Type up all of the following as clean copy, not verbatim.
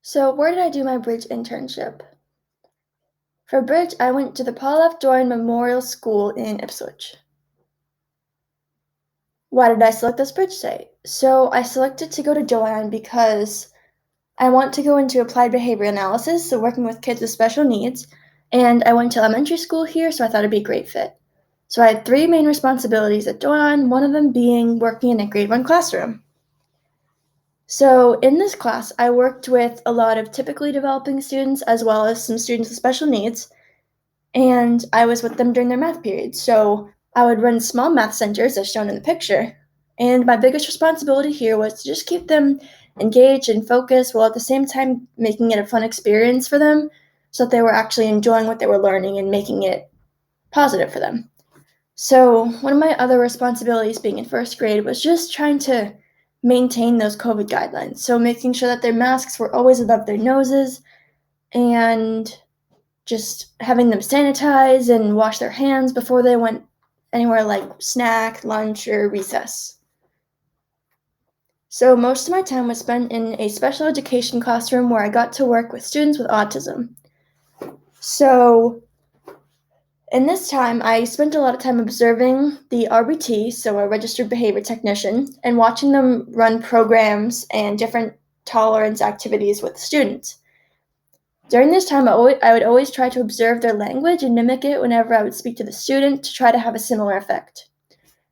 So, where did I do my bridge internship? For bridge, I went to the Paul F. Doyle Memorial School in Ipswich. Why did I select this bridge site? So, I selected to go to Doyle because I want to go into applied behavior analysis, so working with kids with special needs, and I went to elementary school here, so I thought it'd be a great fit. So, I had three main responsibilities at Doyle, one of them being working in a grade 1 classroom. So, in this class, I worked with a lot of typically developing students as well as some students with special needs. And I was with them during their math period. So I would run small math centers as shown in the picture. And my biggest responsibility here was to just keep them engaged and focused while at the same time making it a fun experience for them so that they were actually enjoying what they were learning and making it positive for them. So, one of my other responsibilities being in first grade was just trying to maintain those COVID guidelines. So, making sure that their masks were always above their noses and just having them sanitize and wash their hands before they went anywhere like snack, lunch, or recess. So most of my time was spent in a special education classroom where I got to work with students with autism. So in this time, I spent a lot of time observing the RBT, so a registered behavior technician, and watching them run programs and different tolerance activities with students. During this time, I would always try to observe their language and mimic it whenever I would speak to the student to try to have a similar effect.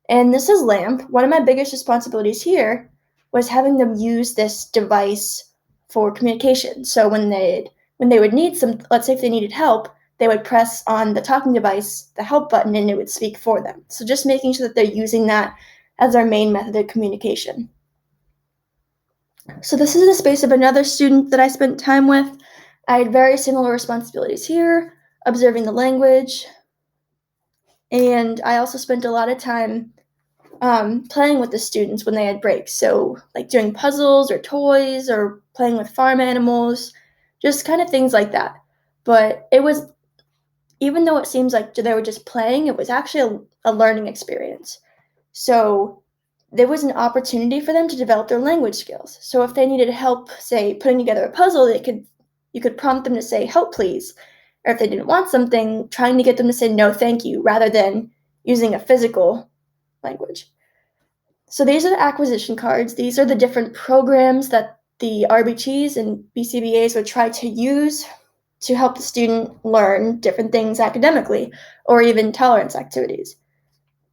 And this is LAMP. One of my biggest responsibilities here was having them use this device for communication. So when they would need some, let's say if they needed help, they would press on the talking device, the help button, and it would speak for them. So just making sure that they're using that as our main method of communication. So this is the space of another student that I spent time with. I had very similar responsibilities here, observing the language, and I also spent a lot of time playing with the students when they had breaks. So, like doing puzzles or toys or playing with farm animals, just kind of things like that. But it was, even though it seems like they were just playing, it was actually a learning experience. So, there was an opportunity for them to develop their language skills. So, if they needed help, say, putting together a puzzle, you could prompt them to say, "Help, please." Or if they didn't want something, trying to get them to say, "No, thank you," rather than using a physical language. So these are the acquisition cards. These are the different programs that the RBTs and BCBAs would try to use to help the student learn different things academically or even tolerance activities.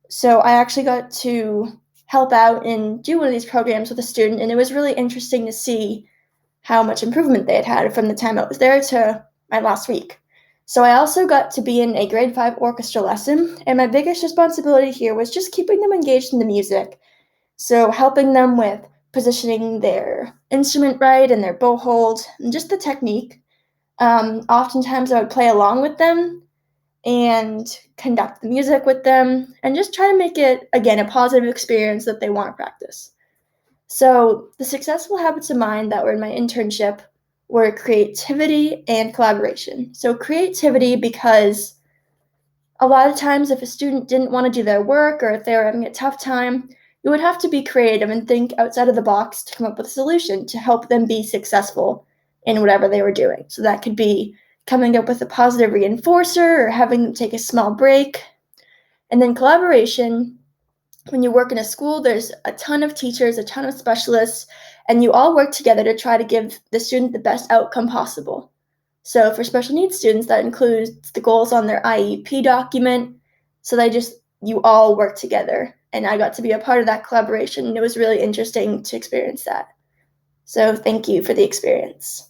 So I actually got to help out and do one of these programs with a student, and it was really interesting to see how much improvement they had had from the time I was there to my last week. So I also got to be in a grade 5 orchestra lesson, and my biggest responsibility here was just keeping them engaged in the music. So helping them with positioning their instrument right and their bow hold and just the technique. Oftentimes I would play along with them and conduct the music with them and just try to make it, again, a positive experience that they want to practice. So the successful habits of mind that were in my internship were creativity and collaboration. So creativity because a lot of times if a student didn't want to do their work or if they were having a tough time, you would have to be creative and think outside of the box to come up with a solution to help them be successful in whatever they were doing. So that could be coming up with a positive reinforcer or having them take a small break. And then collaboration, when you work in a school, there's a ton of teachers, a ton of specialists, and you all work together to try to give the student the best outcome possible. So for special needs students, that includes the goals on their IEP document. So you all work together. And I got to be a part of that collaboration, and it was really interesting to experience that. So thank you for the experience.